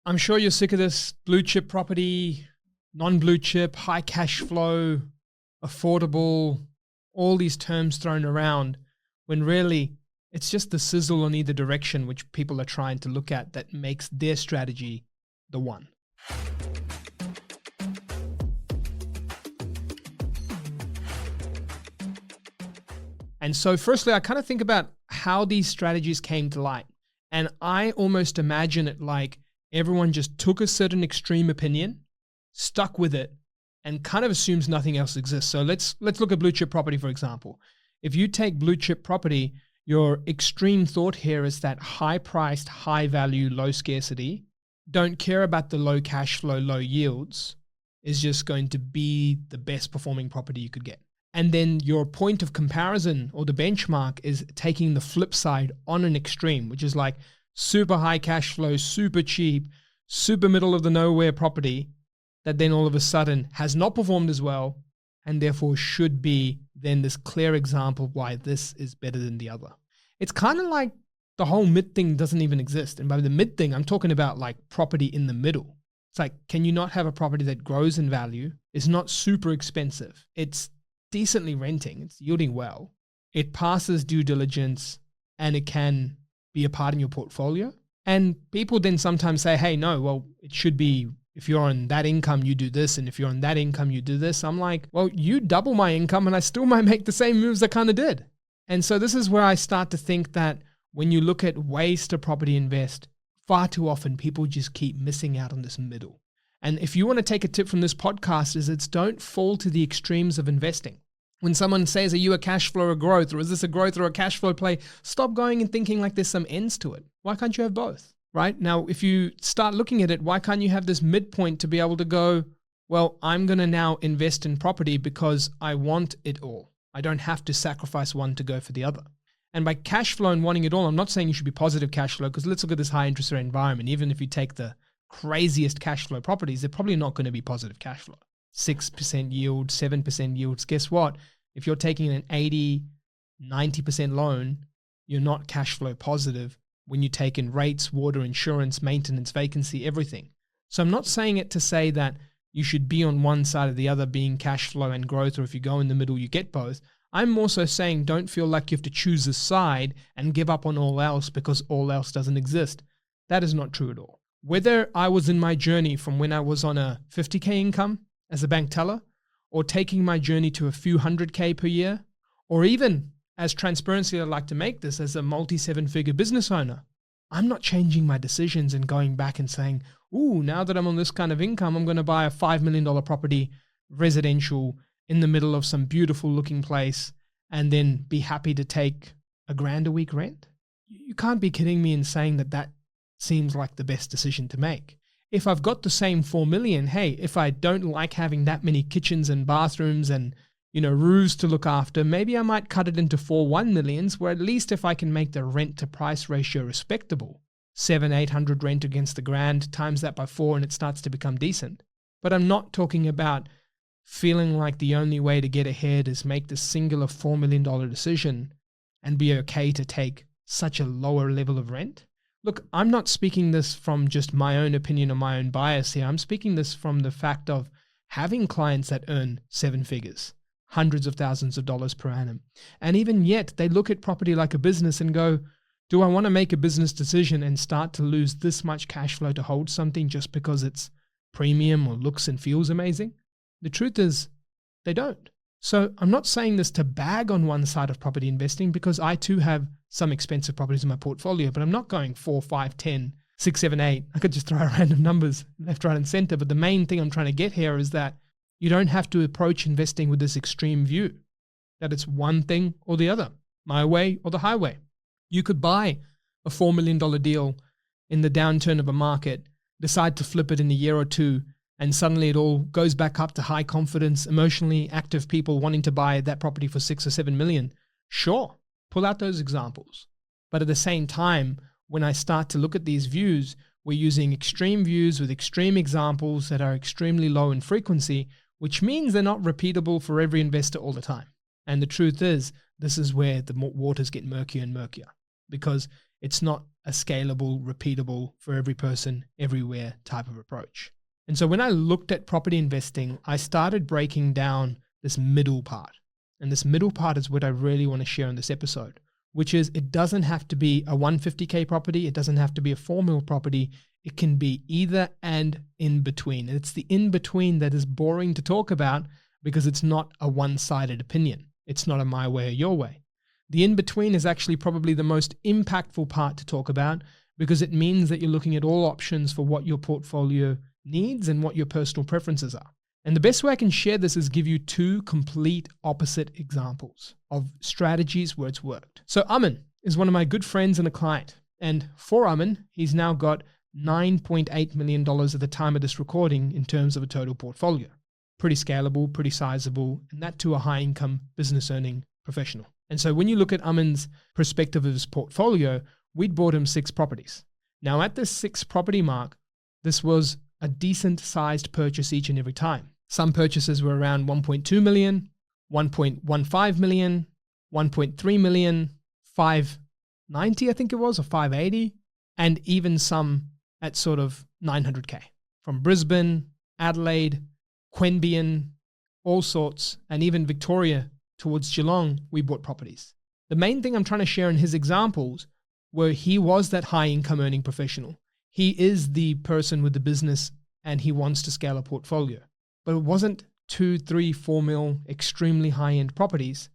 I'm sure you're sick of this blue chip property, non-blue chip, high cash flow, affordable, all these terms thrown around, when really it's just the sizzle on either direction which people are trying to look at that makes their strategy the one. And so firstly, I kind of think about how these strategies came to light. And I almost imagine it like everyone just took a certain extreme opinion, stuck with it, and kind of assumes nothing else exists. So let's look at blue chip property, for example. If you take blue chip property, your extreme thought here is that high priced, high value, low scarcity, don't care about the low cash flow, low yields, is just going to be the best performing property you could get. And then your point of comparison or the benchmark is taking the flip side on an extreme, which is like super high cash flow, super cheap, super middle of the nowhere property that then all of a sudden has not performed as well and therefore should be then this clear example of why this is better than the other. It's kind of like the whole mid thing doesn't even exist. And by the mid thing, I'm talking about like property in the middle. It's like, can you not have a property that grows in value, is not super expensive, it's decently renting, it's yielding well, it passes due diligence, and it can be a part in your portfolio? And people then sometimes say, hey, no, well, it should be, if you're on that income, you do this. And if you're on that income, you do this. I'm like, well, you double my income and I still might make the same moves I kind of did. And so this is where I start to think that when you look at ways to property invest, far too often people just keep missing out on this middle. And if you want to take a tip from this podcast, is it's don't fall to the extremes of investing. When someone says, are you a cash flow or growth, or is this a growth or a cash flow play? Stop going and thinking like there's some ends to it. Why can't you have both? Right? Now, if you start looking at it, why can't you have this midpoint to be able to go, well, I'm going to now invest in property because I want it all. I don't have to sacrifice one to go for the other. And by cash flow and wanting it all, I'm not saying you should be positive cash flow, because let's look at this high interest rate environment. Even if you take the craziest cash flow properties, they're probably not going to be positive cash flow. 6% yield, 7% yields. Guess what? If you're taking an 80, 90% loan, you're not cash flow positive when you take in rates, water, insurance, maintenance, vacancy, everything. So I'm not saying it to say that you should be on one side or the other, being cash flow and growth, or if you go in the middle, you get both. I'm also saying don't feel like you have to choose a side and give up on all else because all else doesn't exist. That is not true at all. Whether I was in my journey from when I was on a 50K income as a bank teller, or taking my journey to a few 100K per year, or even, as transparency I like to make this, as a multi-7-figure business owner, I'm not changing my decisions and going back and saying, ooh, now that I'm on this kind of income, I'm going to buy a $5 million property, residential, in the middle of some beautiful looking place, and then be happy to take $1,000 a week rent. You can't be kidding me in saying that that seems like the best decision to make. If I've got the same 4 million, hey, if I don't like having that many kitchens and bathrooms and, roofs to look after, maybe I might cut it into 4 1 millions, where at least if I can make the rent to price ratio respectable, 700-800 rent against the grand, times that by 4 and it starts to become decent. But I'm not talking about feeling like the only way to get ahead is make this singular $4 million decision and be okay to take such a lower level of rent. Look, I'm not speaking this from just my own opinion or my own bias here. I'm speaking this from the fact of having clients that earn 7 figures, hundreds of thousands of dollars per annum. And even yet, they look at property like a business and go, do I want to make a business decision and start to lose this much cash flow to hold something just because it's premium or looks and feels amazing? The truth is, they don't. So I'm not saying this to bag on one side of property investing, because I too have some expensive properties in my portfolio, but I'm not going 4, 5, 10, 6, 7, 8. I could just throw out random numbers left, right, and center. But the main thing I'm trying to get here is that you don't have to approach investing with this extreme view, that it's one thing or the other, my way or the highway. You could buy a $4 million deal in the downturn of a market, decide to flip it in a year or two, and suddenly it all goes back up to high confidence, emotionally active people wanting to buy that property for 6 or 7 million. Sure, pull out those examples. But at the same time, when I start to look at these views, we're using extreme views with extreme examples that are extremely low in frequency, which means they're not repeatable for every investor all the time. And the truth is, this is where the waters get murkier and murkier. because it's not a scalable, repeatable, for every person, everywhere type of approach. And so when I looked at property investing, I started breaking down this middle part. And this middle part is what I really want to share in this episode, which is it doesn't have to be a 150K property. It doesn't have to be a 4 mil property. It can be either and in between. And it's the in between that is boring to talk about because it's not a one-sided opinion. It's not a my way or your way. The in between is actually probably the most impactful part to talk about because it means that you're looking at all options for what your portfolio needs and what your personal preferences are. And the best way I can share this is give you two complete opposite examples of strategies where it's worked. So Amin is one of my good friends and a client. And for Amin, he's now got $9.8 million at the time of this recording in terms of a total portfolio. Pretty scalable, pretty sizable, and that to a high income business earning professional. And so when you look at Amin's perspective of his portfolio, we'd bought him 6 properties. Now at this 6 property mark, this was a decent sized purchase each and every time. Some purchases were around 1.2 million, 1.15 million, 1.3 million, 590, I think it was, or 580, and even some at sort of 900K. From Brisbane, Adelaide, Queanbeyan, all sorts, and even Victoria towards Geelong, we bought properties. The main thing I'm trying to share in his examples were he was that high income earning professional. He is the person with the business and he wants to scale a portfolio. But it wasn't 2, 3, 4 mil extremely high-end properties.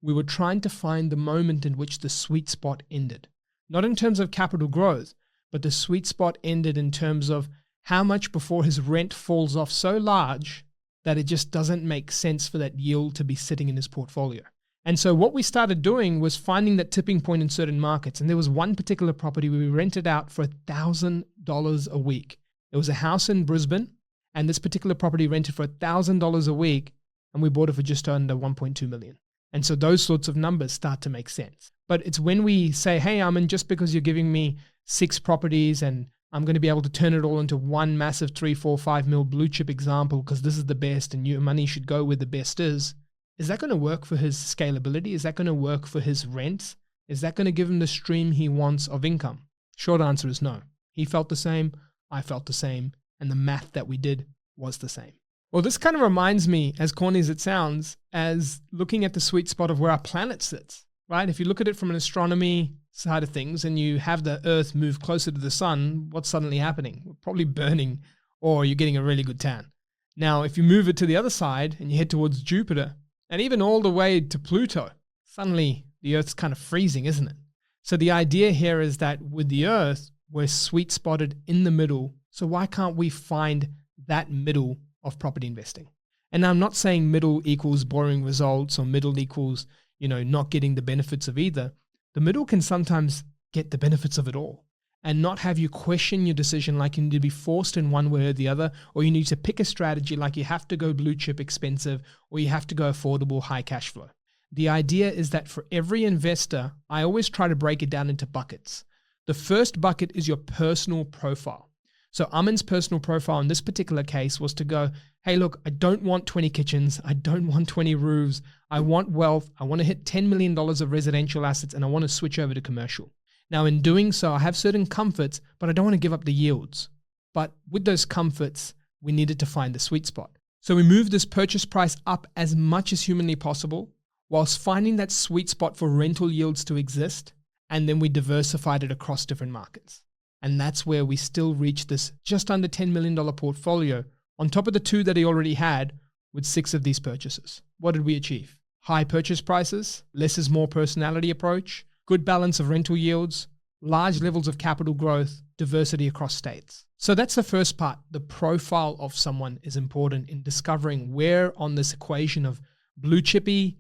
We were trying to find the moment in which the sweet spot ended. Not in terms of capital growth, but the sweet spot ended in terms of how much before his rent falls off so large that it just doesn't make sense for that yield to be sitting in his portfolio. And so what we started doing was finding that tipping point in certain markets. And there was one particular property we rented out for $1,000 a week. It was a house in Brisbane, and this particular property rented for $1,000 a week, and we bought it for just under 1.2 million. And so those sorts of numbers start to make sense. But it's when we say, hey, Amin, just because you're giving me 6 properties and I'm going to be able to turn it all into one massive 3, 4, 5 mil blue chip example because this is the best and your money should go where the best is that going to work for his scalability? Is that going to work for his rent? Is that going to give him the stream he wants of income? Short answer is no. He felt the same, I felt the same, and the math that we did was the same. Well, this kind of reminds me, as corny as it sounds, as looking at the sweet spot of where our planet sits, right? If you look at it from an astronomy side of things and you have the Earth move closer to the sun, what's suddenly happening? We're probably burning or you're getting a really good tan. Now, if you move it to the other side and you head towards Jupiter and even all the way to Pluto, suddenly the Earth's kind of freezing, isn't it? So the idea here is that with the Earth, we're sweet spotted in the middle. So why can't we find that middle of property investing? And I'm not saying middle equals boring results or middle equals, not getting the benefits of either. The middle can sometimes get the benefits of it all and not have you question your decision like you need to be forced in one way or the other, or you need to pick a strategy like you have to go blue chip expensive or you have to go affordable high cash flow. The idea is that for every investor, I always try to break it down into buckets. The first bucket is your personal profile. So Amin's personal profile in this particular case was to go, hey, look, I don't want 20 kitchens. I don't want 20 roofs. I want wealth. I want to hit $10 million of residential assets and I want to switch over to commercial. Now in doing so, I have certain comforts, but I don't want to give up the yields. But with those comforts, we needed to find the sweet spot. So we moved this purchase price up as much as humanly possible whilst finding that sweet spot for rental yields to exist. And then we diversified it across different markets. And that's where we still reached this just under $10 million portfolio on top of the 2 that he already had with 6 of these purchases. What did we achieve? High purchase prices, less is more personality approach, good balance of rental yields, large levels of capital growth, diversity across states. So that's the first part. The profile of someone is important in discovering where on this equation of blue chippy,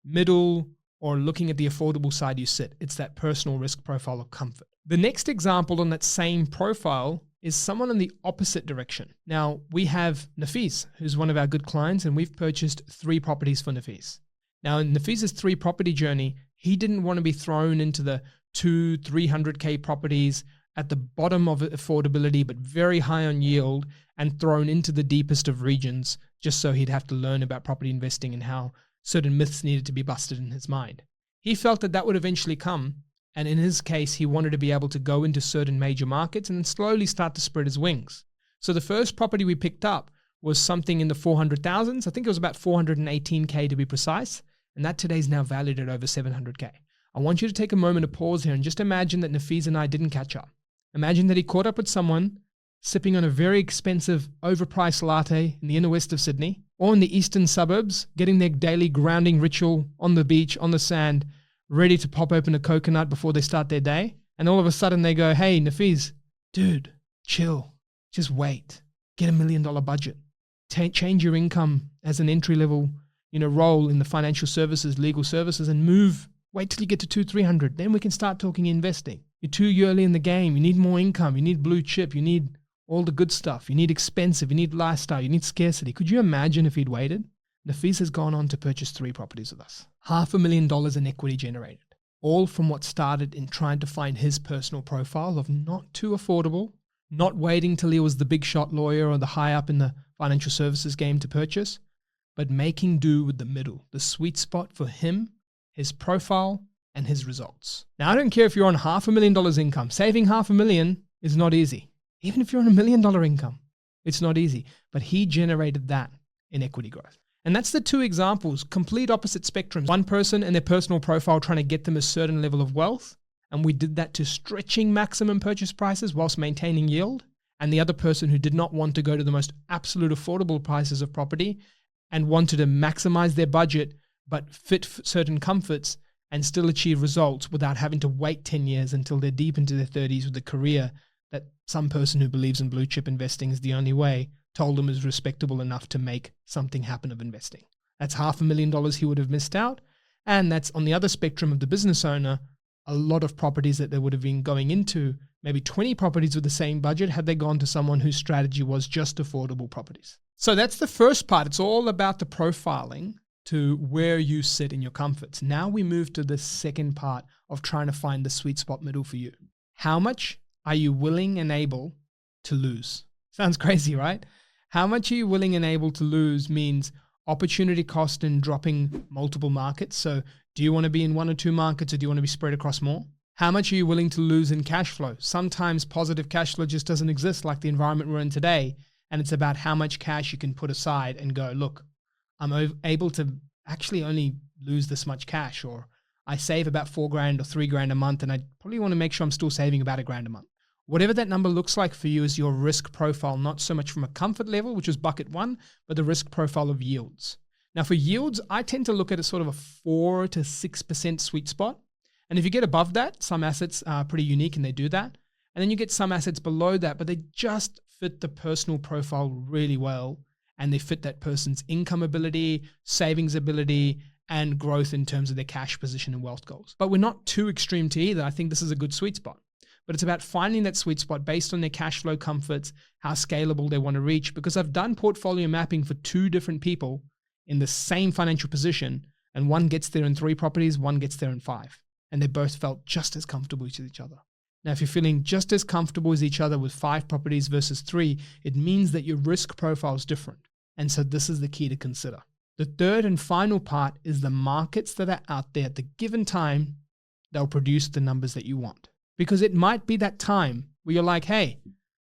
middle, or looking at the affordable side you sit. It's that personal risk profile of comfort. The next example on that same profile is someone in the opposite direction. Now, we have Nafis, who's one of our good clients, and we've purchased 3 properties for Nafis. Now, in Nafis's 3 property journey, he didn't want to be thrown into the 200-300K properties at the bottom of affordability, but very high on yield and thrown into the deepest of regions just so he'd have to learn about property investing and how certain myths needed to be busted in his mind. He felt that that would eventually come, And in his case, he wanted to be able to go into certain major markets and then slowly start to spread his wings. So the first property we picked up was something in the 400,000s. I think it was about 418K to be precise. And that today is now valued at over 700K. I want you to take a moment to pause here and just imagine that Nafeez and I didn't catch up. Imagine that he caught up with someone sipping on a very expensive, overpriced latte in the inner west of Sydney or in the eastern suburbs, getting their daily grounding ritual on the beach, on the sand, ready to pop open a coconut before they start their day. And all of a sudden they go, hey, Nafeez, dude, chill. Just wait. Get $1 million budget. Change your income as an entry-level role in the financial services, legal services, and move. Wait till you get to 200-300. Then we can start talking investing. You're too early in the game. You need more income. You need blue chip. You need all the good stuff. You need expensive. You need lifestyle. You need scarcity. Could you imagine if he'd waited? Nafeez has gone on to purchase 3 properties with us. $500,000 in equity generated. All from what started in trying to find his personal profile of not too affordable, not waiting till he was the big shot lawyer or the high up in the financial services game to purchase, but making do with the middle, the sweet spot for him, his profile, and his results. Now, I don't care if you're on $500,000 income. Saving $500,000 is not easy. Even if you're on $1 million income, it's not easy. But he generated that in equity growth. And that's the 2 examples, complete opposite spectrums. One person and their personal profile trying to get them a certain level of wealth. And we did that to stretching maximum purchase prices whilst maintaining yield. And the other person who did not want to go to the most absolute affordable prices of property and wanted to maximize their budget, but fit certain comforts and still achieve results without having to wait 10 years until they're deep into their 30s with a career that some person who believes in blue chip investing is the only way told them is respectable enough to make something happen of investing. That's $500,000 he would have missed out. And that's on the other spectrum of the business owner, a lot of properties that they would have been going into, maybe 20 properties with the same budget had they gone to someone whose strategy was just affordable properties. So that's the first part. It's all about the profiling to where you sit in your comforts. Now we move to the second part of trying to find the sweet spot middle for you. How much are you willing and able to lose? Sounds crazy, right? How much are you willing and able to lose means opportunity cost in dropping multiple markets. So do you want to be in 1 or 2 markets, or do you want to be spread across more? How much are you willing to lose in cash flow? Sometimes positive cash flow just doesn't exist like the environment we're in today. And it's about how much cash you can put aside and go, look, I'm able to actually only lose this much cash, or I save about $4,000 or $3,000 a month, and I probably want to make sure I'm still saving about $1,000 a month. Whatever that number looks like for you is your risk profile, not so much from a comfort level, which is bucket 1, but the risk profile of yields. Now for yields, I tend to look at a sort of a 4 to 6% sweet spot. And if you get above that, some assets are pretty unique and they do that. And then you get some assets below that, but they just fit the personal profile really well. And they fit that person's income ability, savings ability, and growth in terms of their cash position and wealth goals. But we're not too extreme to either. I think this is a good sweet spot. But it's about finding that sweet spot based on their cash flow comforts, how scalable they want to reach. Because I've done portfolio mapping for 2 different people in the same financial position, and one gets there in 3 properties, one gets there in 5. And they both felt just as comfortable with each other. Now, if you're feeling just as comfortable as each other with 5 properties versus 3, it means that your risk profile is different. And so this is the key to consider. The third and final part is the markets that are out there at the given time that'll produce the numbers that you want. Because it might be that time where you're like, hey,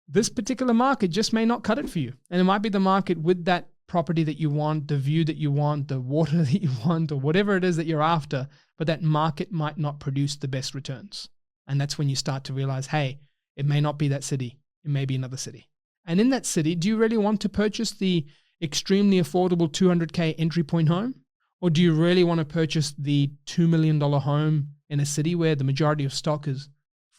this particular market just may not cut it for you. And it might be the market with that property that you want, the view that you want, the water that you want, or whatever it is that you're after, but that market might not produce the best returns. And that's when you start to realize, hey, it may not be that city. It may be another city. And in that city, do you really want to purchase the extremely affordable $200K entry point home? Or do you really want to purchase the $2 million home in a city where the majority of stock is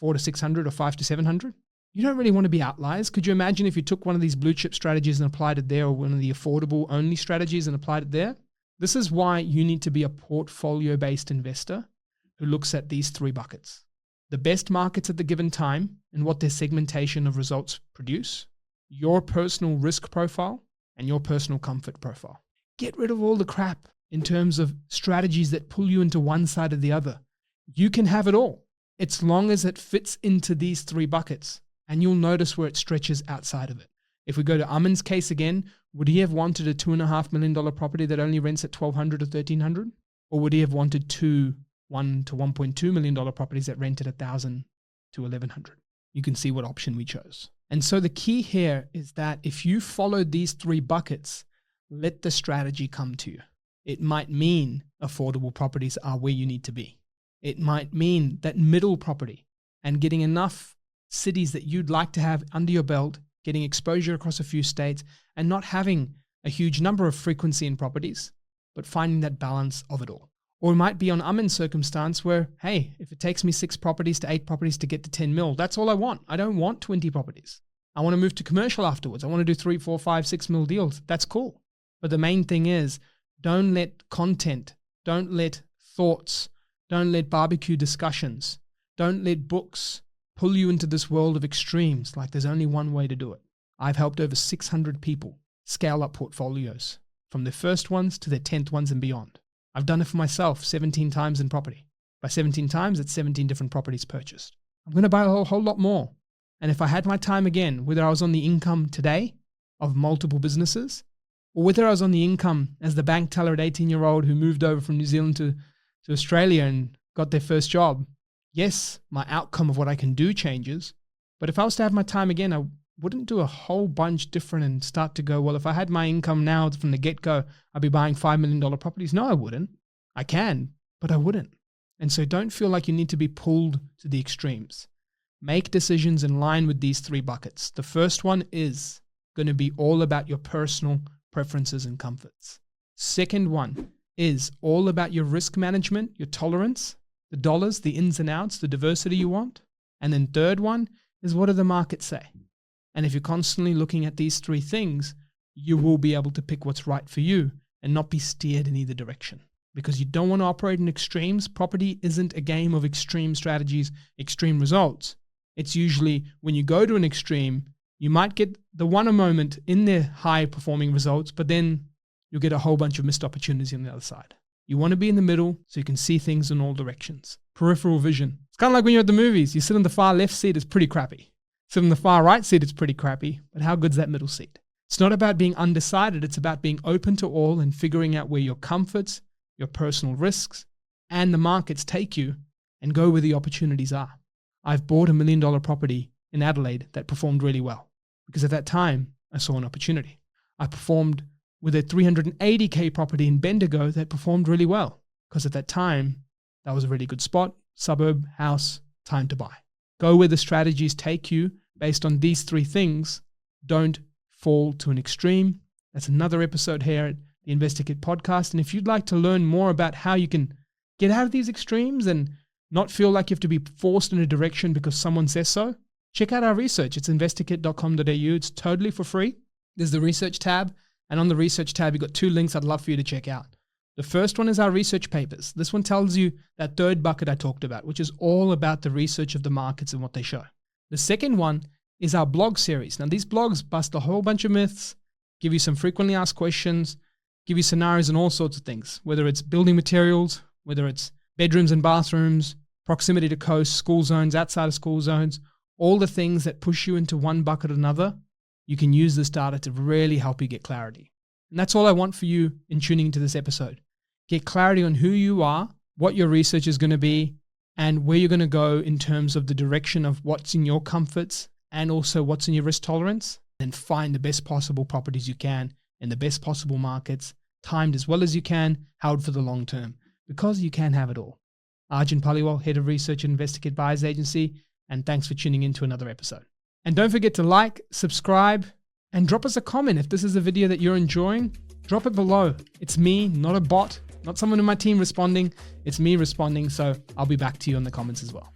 4 to 600 or 5 to 700? You don't really want to be outliers. Could you imagine if you took one of these blue chip strategies and applied it there, or one of the affordable only strategies and applied it there? This is why you need to be a portfolio-based investor who looks at these 3 buckets. The best markets at the given time and what their segmentation of results produce, your personal risk profile, and your personal comfort profile. Get rid of all the crap in terms of strategies that pull you into one side or the other. You can have it all, as long as it fits into these 3 buckets, and you'll notice where it stretches outside of it. If we go to Amin's case again, would he have wanted a $2.5 million property that only rents at $1,200 or $1,300? Or would he have wanted 2 $1 to $1.2 million properties that rent at $1,000 to $1,100. You can see what option we chose. And so the key here is that if you follow these 3 buckets, let the strategy come to you. It might mean affordable properties are where you need to be. It might mean that middle property and getting enough cities that you'd like to have under your belt, getting exposure across a few states, and not having a huge number of frequency in properties, but finding that balance of it all. Or it might be on in circumstance where, hey, if it takes me 6 properties to 8 properties to get to 10 mil, that's all I want. I don't want 20 properties. I want to move to commercial afterwards. I want to do 3, 4, 5, 6 mil deals. That's cool. But the main thing is, don't let content, don't let thoughts, don't let barbecue discussions, don't let books pull you into this world of extremes like there's only one way to do it. I've helped over 600 people scale up portfolios from their first ones to their 10th ones and beyond. I've done it for myself 17 times in property. By 17 times, it's 17 different properties purchased. I'm going to buy a whole lot more. And if I had my time again, whether I was on the income today of multiple businesses, or whether I was on the income as the bank teller at 18-year-old who moved over from New Zealand to Australia and got their first job, yes, my outcome of what I can do changes. But if I was to have my time again, I wouldn't do a whole bunch different and start to go, well, if I had my income now from the get-go, I'd be buying $5 million properties. No, I wouldn't. I can, but I wouldn't. And so don't feel like you need to be pulled to the extremes. Make decisions in line with these 3 buckets. The first one is going to be all about your personal preferences and comforts. Second one is all about your risk management, your tolerance, the dollars, the ins and outs, the diversity you want. And then third one is what do the markets say? And if you're constantly looking at these 3 things, you will be able to pick what's right for you and not be steered in either direction. Because you don't want to operate in extremes. Property isn't a game of extreme strategies, extreme results. It's usually when you go to an extreme, you might get the one moment in their high performing results, but then you'll get a whole bunch of missed opportunities on the other side. You want to be in the middle so you can see things in all directions. Peripheral vision. It's kind of like when you're at the movies. You sit in the far left seat, it's pretty crappy. Sit in the far right seat, it's pretty crappy. But how good's that middle seat? It's not about being undecided. It's about being open to all and figuring out where your comforts, your personal risks, and the markets take you and go where the opportunities are. I've bought $1 million property in Adelaide that performed really well because at that time I saw an opportunity. I performed with a 380K property in Bendigo that performed really well because at that time that was a really good spot, suburb, house, time to buy. Go where the strategies take you based on these 3 things. Don't fall to an extreme. That's another episode here at the InvestorKit podcast. And if you'd like to learn more about how you can get out of these extremes and not feel like you have to be forced in a direction because someone says so, check out our research. It's investorkit.com.au. It's totally for free. There's the research tab. And on the research tab, you've got 2 links I'd love for you to check out. The first one is our research papers. This one tells you that 3rd bucket I talked about, which is all about the research of the markets and what they show. The second one is our blog series. Now, these blogs bust a whole bunch of myths, give you some frequently asked questions, give you scenarios and all sorts of things, whether it's building materials, whether it's bedrooms and bathrooms, proximity to coast, school zones, outside of school zones, all the things that push you into one bucket or another. You can use this data to really help you get clarity. And that's all I want for you in tuning into this episode. Get clarity on who you are, what your research is going to be, and where you're going to go in terms of the direction of what's in your comforts and also what's in your risk tolerance. And find the best possible properties you can in the best possible markets, timed as well as you can, held for the long term, because you can have it all. Arjun, Head of Research at InvestorKit Buyers Agency, and thanks for tuning in to another episode. And don't forget to like, subscribe, and drop us a comment. If this is a video that you're enjoying, drop it below. It's me, not a bot, not someone in my team responding. It's me responding, so I'll be back to you in the comments as well.